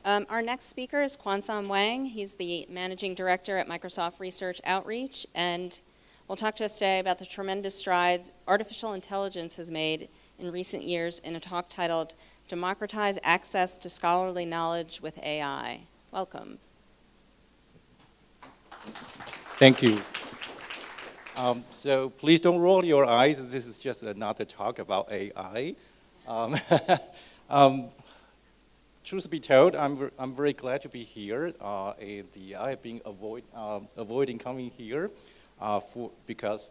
Our next speaker is Kuansan Wang. He's the Managing Director at Microsoft Research Outreach, and will talk to us today about the tremendous strides artificial intelligence has made in recent years in a talk titled Democratize Access to Scholarly Knowledge with AI. Welcome. Thank you. So please don't roll your eyes. This is just another talk about AI. Truth be told, I'm very glad to be here. I have been avoiding coming here because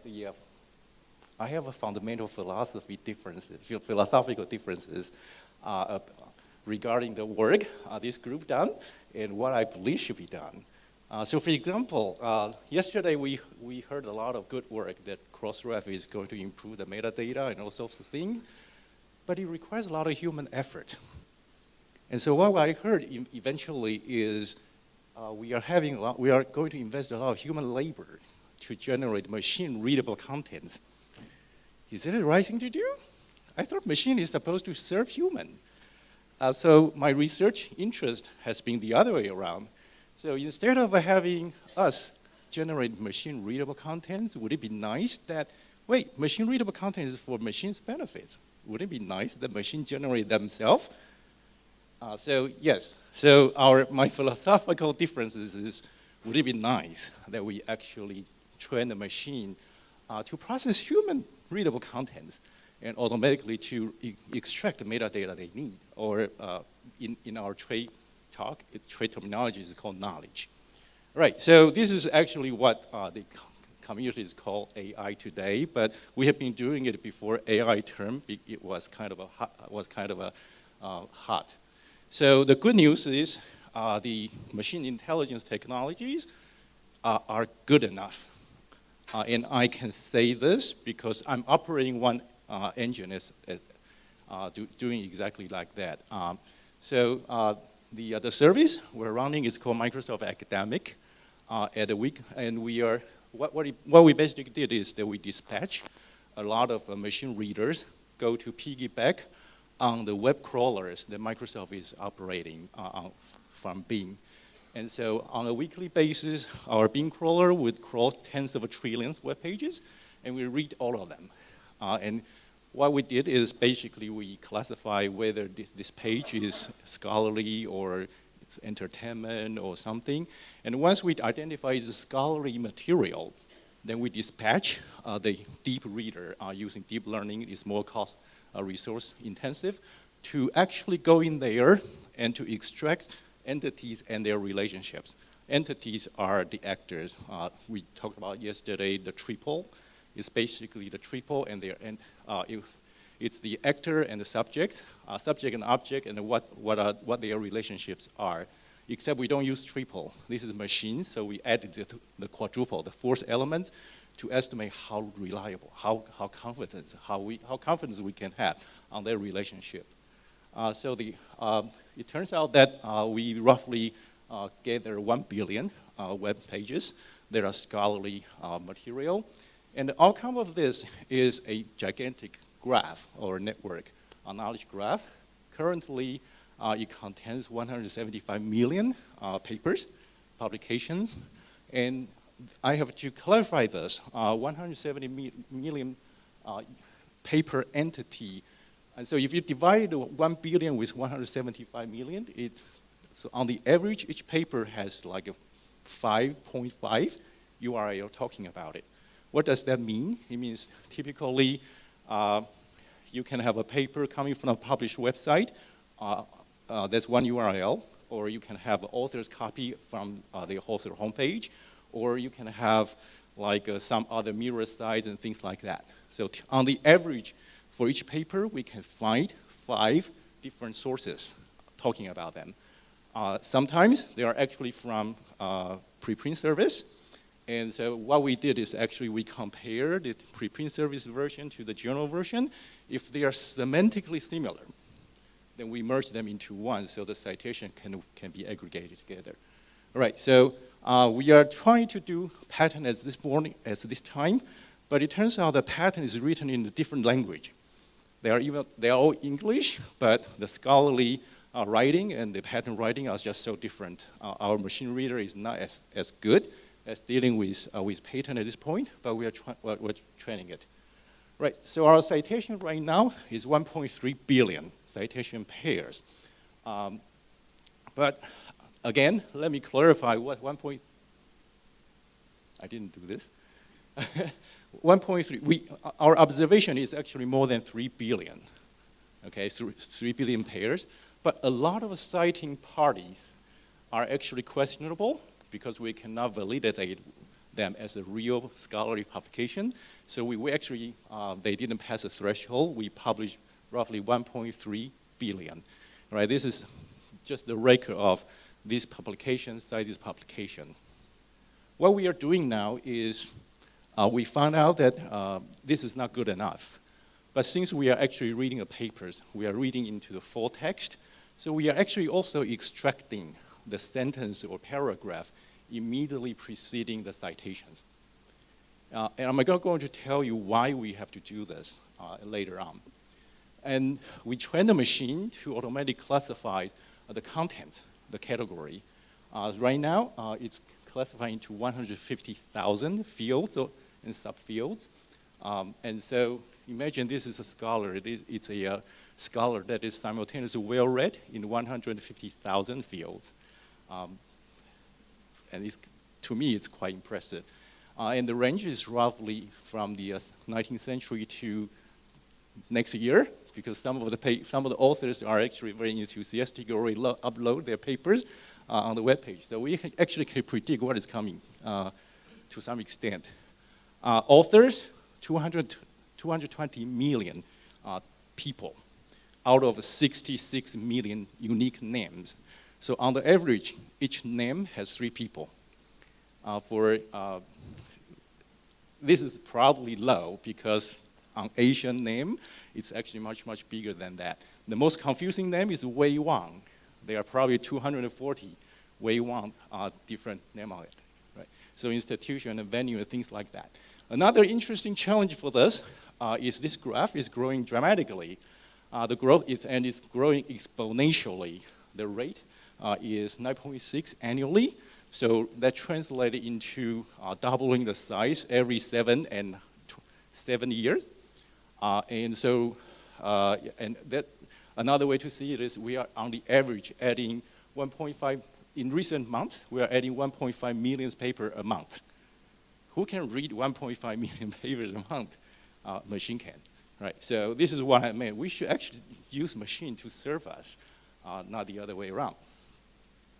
I have a fundamental philosophical differences regarding the work this group done and what I believe should be done. So for example, yesterday we heard a lot of good work that Crossref is going to improve the metadata and all sorts of things, but it requires a lot of human effort. And so what I heard eventually is we are going to invest a lot of human labor to generate machine-readable content. Is it the right thing to do? I thought machine is supposed to serve human. So my research interest has been the other way around. So instead of having us generate machine-readable content, would it be nice that, wait, machine-readable content is for machines' benefits. Would it be nice that machines generate themselves? So yes, so my philosophical differences is, would it be nice that we actually train the machine to process human-readable content and automatically to extract the metadata they need, or in our trade terminology is called knowledge. Right, so this is actually what the community is called AI today, but we have been doing it before AI term. It was kind of hot. So the good news is the machine intelligence technologies are good enough. And I can say this because I'm operating one engine doing exactly like that. The service we're running is called Microsoft Academic. And what we basically did is that we dispatch a lot of machine readers, go to piggyback on the web crawlers that Microsoft is operating from Bing. And so on a weekly basis, our Bing crawler would crawl tens of trillions web pages, and we read all of them. And what we did is basically we classify whether this page is scholarly or it's entertainment or something. And once we identify the scholarly material, then we dispatch the deep reader using deep learning. It's more resource intensive to actually go in there and to extract entities and their relationships. Entities are the actors. We talked about yesterday the triple. It's basically the triple and it's the actor and the subject and object, and what their relationships are. Except we don't use triple. This is machines, so we added the quadruple, the fourth element, to estimate how reliable, how confident we can have on their relationship. It turns out that we roughly gather 1 billion web pages that are scholarly material. And the outcome of this is a gigantic graph or network, a knowledge graph. Currently, it contains 175 million papers, publications, and I have to clarify this. 170 million paper entity. And so if you divide 1 billion with 175 million, so on the average, each paper has like a 5.5 URL talking about it. What does that mean? It means typically you can have a paper coming from a published website. That's one URL. Or you can have an author's copy from the author homepage. Or you can have like some other mirror sites and things like that. So on the average, for each paper, we can find 5 different sources talking about them. Sometimes they are actually from preprint service. And so what we did is actually we compared the preprint service version to the journal version. If they are semantically similar, then we merge them into one so the citation can be aggregated together. All right, so we are trying to do pattern as this time, but it turns out the pattern is written in a different language. They are all English, but the scholarly writing and the patent writing are just so different. Our machine reader is not as good as dealing with patent at this point, but we're training it. Right, so our citation right now is 1.3 billion citation pairs. But again, let me clarify what I didn't do this. 1.3, our observation is actually more than 3 billion, okay, 3 billion pairs. But a lot of citing parties are actually questionable because we cannot validate them as a real scholarly publication. So we actually, they didn't pass a threshold. We published roughly 1.3 billion, right? This is just the record of this publication, CITES publication. What we are doing now is we found out that this is not good enough. But since we are actually reading the papers, we are reading into the full text, so we are actually also extracting the sentence or paragraph immediately preceding the citations. And I'm going to tell you why we have to do this later on. And we train the machine to automatically classify the content, the category. Right now, it's classified into 150,000 fields and subfields. And so imagine this is a scholar. It's a scholar that is simultaneously well-read in 150,000 fields. And to me, it's quite impressive. And the range is roughly from the 19th century to next year, because some of the authors are actually very enthusiastic, already upload their papers on the web page. So we actually can predict what is coming to some extent. Authors, 220 million people out of 66 million unique names. So on the average, each name has 3 people. This is probably low because on Asian name, it's actually much, much bigger than that. The most confusing name is Wei Wang. There are probably 240 Wei Wang different names on it, right? So institution and venue and things like that. Another interesting challenge for this is this graph is growing dramatically. The growth is growing exponentially. The rate is 9.6 annually. So that translated into doubling the size every 7 years. And so, and that another way to see it is we are on the average adding 1.5, in recent months, we are adding 1.5 million papers a month. Who can read 1.5 million papers a month? Machine can, right? So this is what I meant. We should actually use machine to serve us, not the other way around.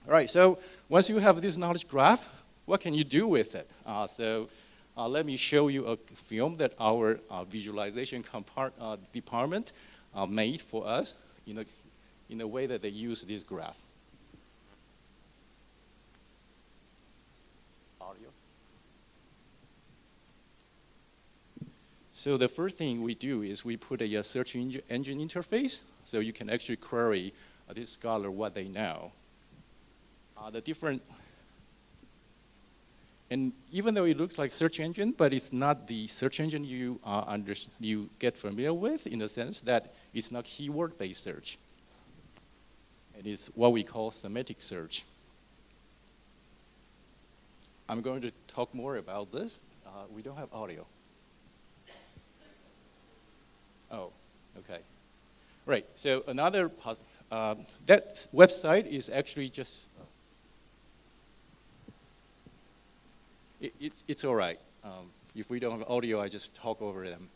All right, so once you have this knowledge graph, what can you do with it? Let me show you a film that our visualization department made for us in a way that they use this graph. Audio. So the first thing we do is we put a search engine interface, so you can actually query this scholar what they know. And even though it looks like search engine, but it's not the search engine you get familiar with, in the sense that it's not keyword-based search. It is what we call semantic search. I'm going to talk more about this. We don't have audio. Oh, okay. Right, so another, that website is actually just, it's all right. If we don't have audio, I just talk over them.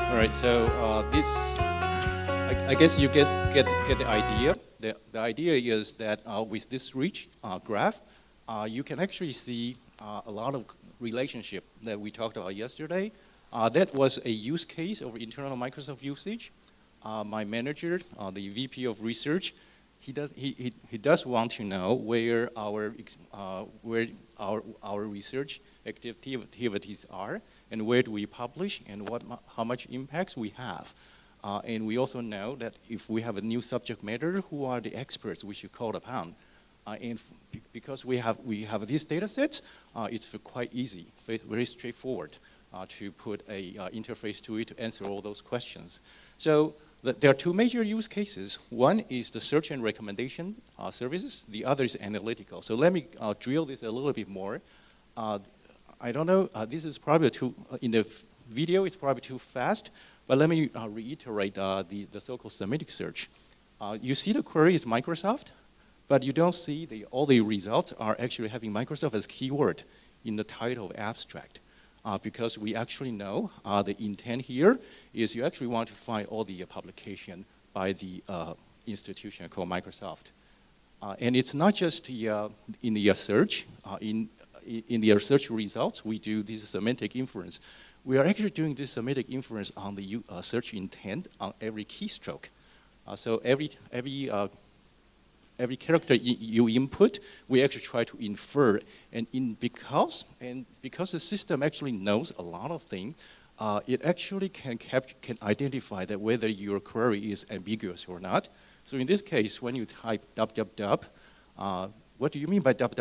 All right, so I guess you get the idea. The idea is that with this rich graph, you can actually see a lot of relationship that we talked about yesterday. That was a use case of internal Microsoft usage. My manager, the VP of research, he does want to know where our research activities are, and where do we publish, and how much impacts we have. And we also know that if we have a new subject matter, who are the experts we should call upon. And because we have these data sets, it's quite easy, very straightforward to put a interface to it to answer all those questions. So there are two major use cases. One is the search and recommendation services. The other is analytical. So let me drill this a little bit more. I don't know, this is probably in the video it's probably too fast, but let me reiterate the so-called semantic search. You see the query is Microsoft, but you don't see all the results are actually having Microsoft as keyword in the title of abstract. Because we actually know the intent here is you actually want to find all the publication by the institution called Microsoft. And it's not just in the search. In the search results, we do this semantic inference. We are actually doing this semantic inference on the search intent on every keystroke. So every character you input, we actually try to infer, and because the system actually knows a lot of things, it actually can identify that whether your query is ambiguous or not. So in this case, when you type dub, what do you mean by dub?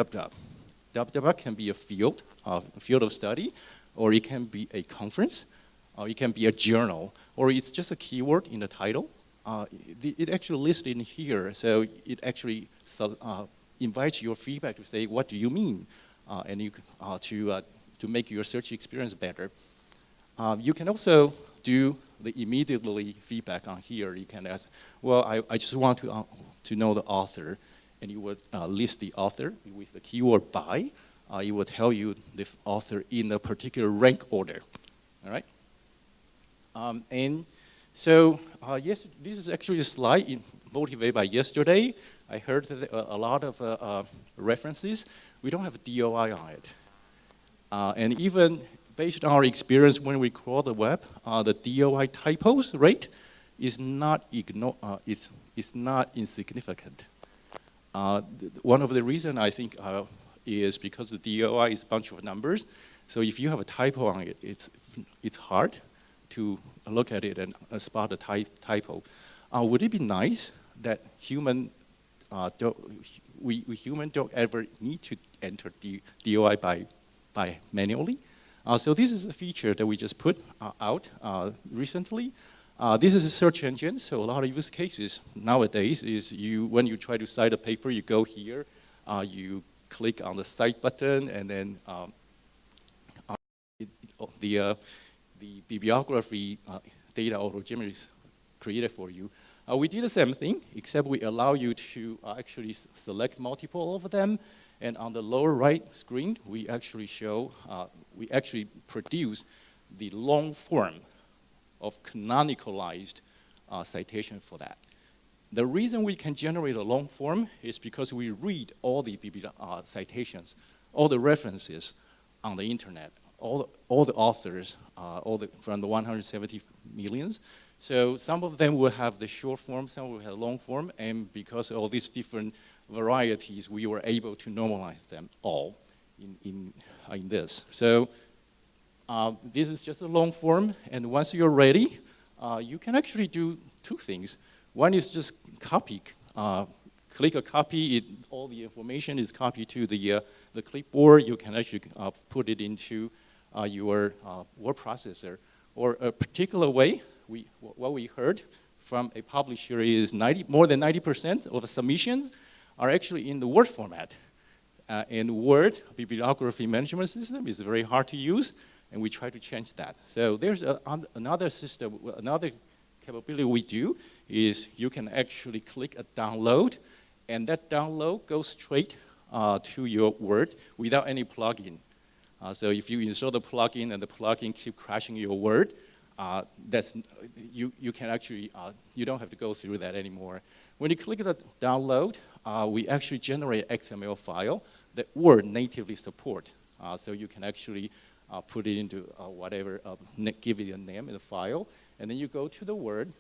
Dub can be a field of study, or it can be a conference, or it can be a journal, or it's just a keyword in the title. It actually lists in here, so it actually invites your feedback to say, what do you mean? And you to make your search experience better. You can also do the immediately feedback on here. You can ask, well, I just want to know the author, and you would list the author with the keyword by. It will tell you the author in a particular rank order, all right? So yes, this is actually a slide motivated by yesterday. I heard a lot of references. We don't have DOI on it. And even based on our experience when we crawl the web, the DOI typos rate is not insignificant. One of the reasons I think is because the DOI is a bunch of numbers. So if you have a typo on it, it's hard to look at it and spot a typo. Would it be nice that we human don't ever need to enter the DOI by manually? So this is a feature that we just put out recently. This is a search engine, so a lot of use cases nowadays is when you try to cite a paper, you go here, you click on the cite button, and then the bibliography data auto-generate is created for you. We did the same thing, except we allow you to actually select multiple of them, and on the lower right screen, we actually produce the long form of canonicalized citation for that. The reason we can generate a long form is because we read all the citations, all the references on the internet, all the authors, from the 170 millions. So some of them will have the short form, some will have long form, and because of all these different varieties, we were able to normalize them all in this. So this is just a long form, and once you're ready, you can actually do two things. One is just copy. Click a copy, all the information is copied to the clipboard. You can actually put it into your word processor. Or a particular way, what we heard from a publisher is more than 90% of the submissions are actually in the Word format. And Word bibliography management system is very hard to use, and we try to change that. So there's another system, another capability we do is you can actually click a download, and that download goes straight to your Word without any plugin. So if you install the plugin and the plugin keep crashing your Word, that's, you can actually, you don't have to go through that anymore. When you click the download, we actually generate XML file that Word natively support. So you can actually put it into whatever, give it a name in the file, and then you go to the Word,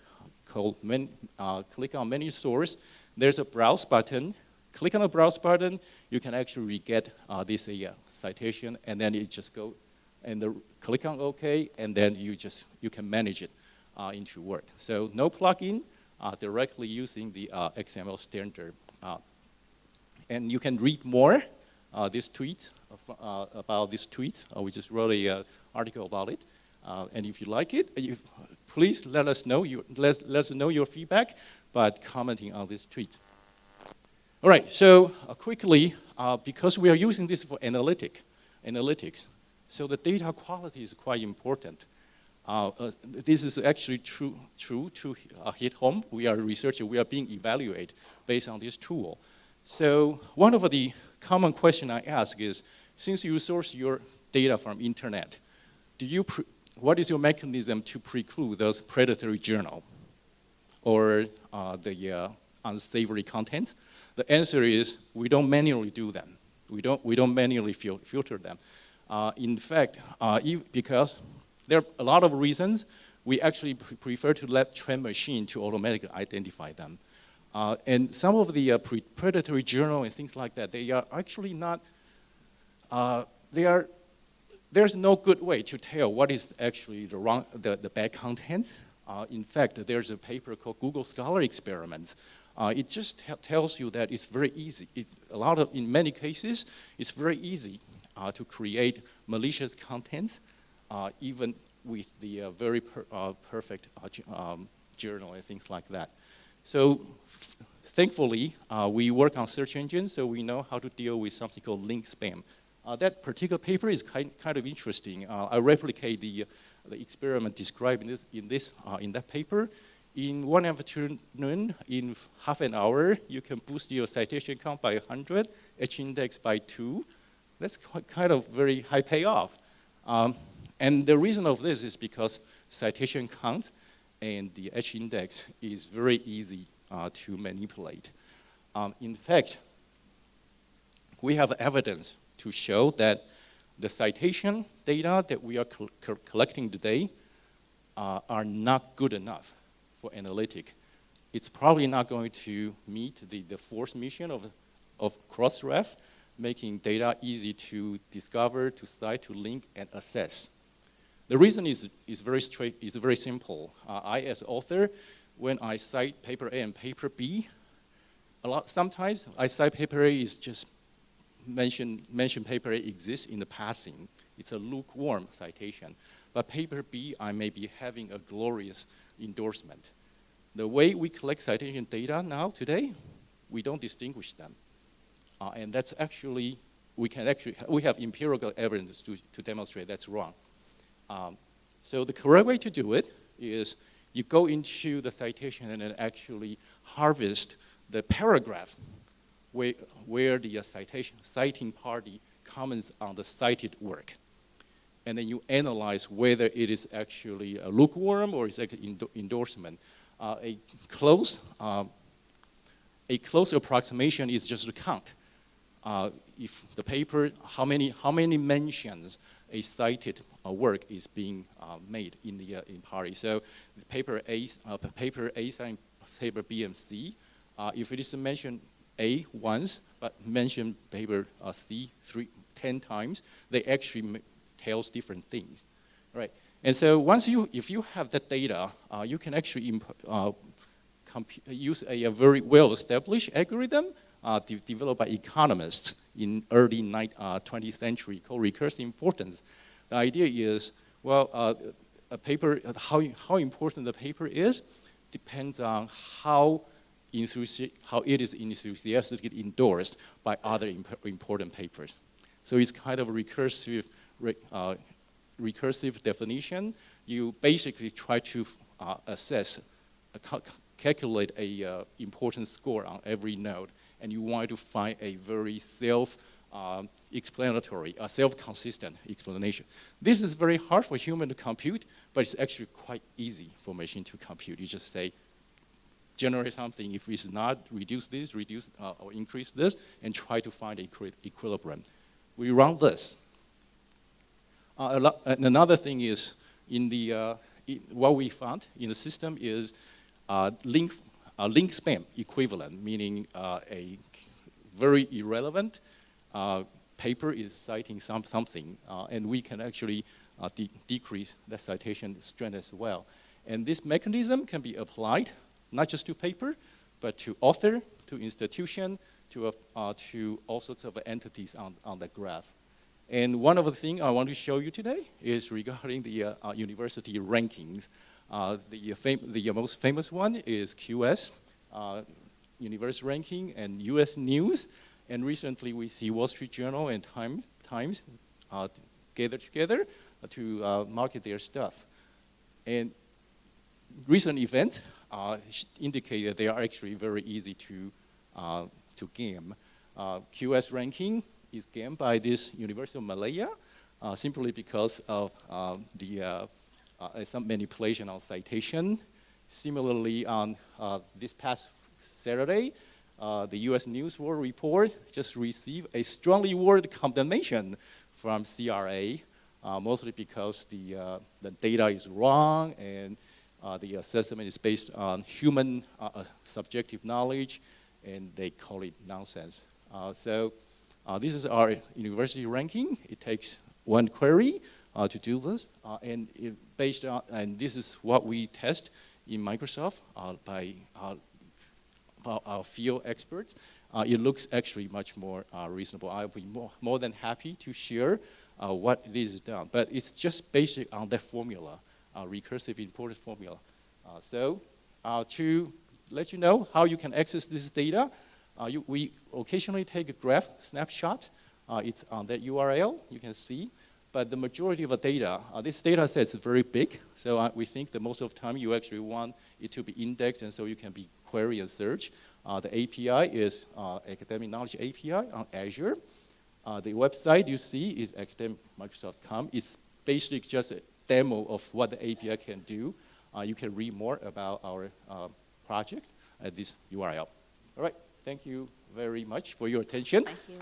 click on menu source, there's a browse button. Click on the browse button, you can actually get this citation, and then you just go and click on OK, and then you can manage it into Word. So no plugin, directly using the XML standard. And you can read more this tweet about this tweet. We just wrote an article about it. And if you like it, please let us know. Let us know your feedback by commenting on this tweet. All right, so quickly, because we are using this for analytics, so the data quality is quite important. This is actually true to hit home. We are researchers, we are being evaluated based on this tool. So one of the common questions I ask is, since you source your data from internet, what is your mechanism to preclude those predatory journal or the unsavory contents? The answer is we don't manually do them. We don't manually filter them. In fact, because there are a lot of reasons, we actually prefer to let trained machine to automatically identify them. And some of the predatory journal and things like that, they are actually not, there's no good way to tell what is actually the bad content. In fact, there's a paper called Google Scholar Experiments. It just tells you that it's very easy. In many cases, it's very easy to create malicious content, even with the very perfect journal and things like that. So thankfully, we work on search engines, so we know how to deal with something called link spam. That particular paper is kind of interesting. I replicate the experiment described in that paper. In one afternoon, in half an hour, you can boost your citation count by 100, H-index by 2. That's kind of very high payoff. And the reason of this is because citation count and the H-index is very easy to manipulate. In fact, we have evidence to show that the citation data that we are collecting today are not good enough for analytic. It's probably not going to meet the fourth mission of Crossref, making data easy to discover, to cite, to link, and assess. The reason is very simple. I, as author, when I cite paper A and paper B, sometimes I cite paper A is just mention paper A exists in the passing. It's a lukewarm citation. But paper B, I may be having a glorious endorsement. The way we collect citation data now, today, we don't distinguish them. And that's actually, we have empirical evidence to demonstrate that's wrong. So the correct way to do it is you go into the citation and then actually harvest the paragraph where the citing party comments on the cited work. And then you analyze whether it is actually a lukewarm or is actually endorsement. A close approximation is just a count. If the paper, how many mentions a cited work is being made in the party. So paper A citing paper B and C. If it is mentioned A once, but mentioned paper C 10 times, they actually tells different things, right? And so if you have that data, you can actually use a very well-established algorithm developed by economists in early 20th century called recursive importance. The idea is, well, a paper, how important the paper is depends on how it is enthusiastically endorsed by other important papers. So it's kind of a recursive definition. You basically try to calculate a importance score on every node, and you want to find a very explanatory, self-consistent explanation. This is very hard for human to compute, but it's actually quite easy for machine to compute. You just say, generate something. If it's not, reduce this, or increase this, and try to find equilibrium. We run this. And another thing is, what we found in the system is link spam equivalent, meaning a very irrelevant paper is citing something, and we can actually decrease the citation strength as well. And this mechanism can be applied not just to paper, but to author, to institution, to all sorts of entities on the graph. And one of the things I want to show you today is regarding the university rankings. The most famous one is QS, University Ranking, and US News. And recently we see Wall Street Journal and Times gather together to market their stuff. And recent events indicate that they are actually very easy to game. QS ranking is gamed by this University of Malaya simply because of some manipulation on citation. Similarly, on this past Saturday, the US News World Report just received a strongly worded condemnation from CRA, mostly because the data is wrong and the assessment is based on human subjective knowledge, and they call it nonsense. So this is our university ranking. It takes one query to do this, and this is what we test in Microsoft by our field experts. It looks actually much more reasonable. I'll be more than happy to share what it is done, but it's just based on that formula, recursive imported formula. So to let you know how you can access this data, we occasionally take a graph snapshot. It's on that URL, you can see. But the majority of the data, this data set is very big, so we think that most of the time you actually want it to be indexed, and so you can be query and search. The API is Academic Knowledge API on Azure. The website you see is academicmicrosoft.com. It's basically just a demo of what the API can do. You can read more about our project at this URL. All right, thank you very much for your attention. Thank you.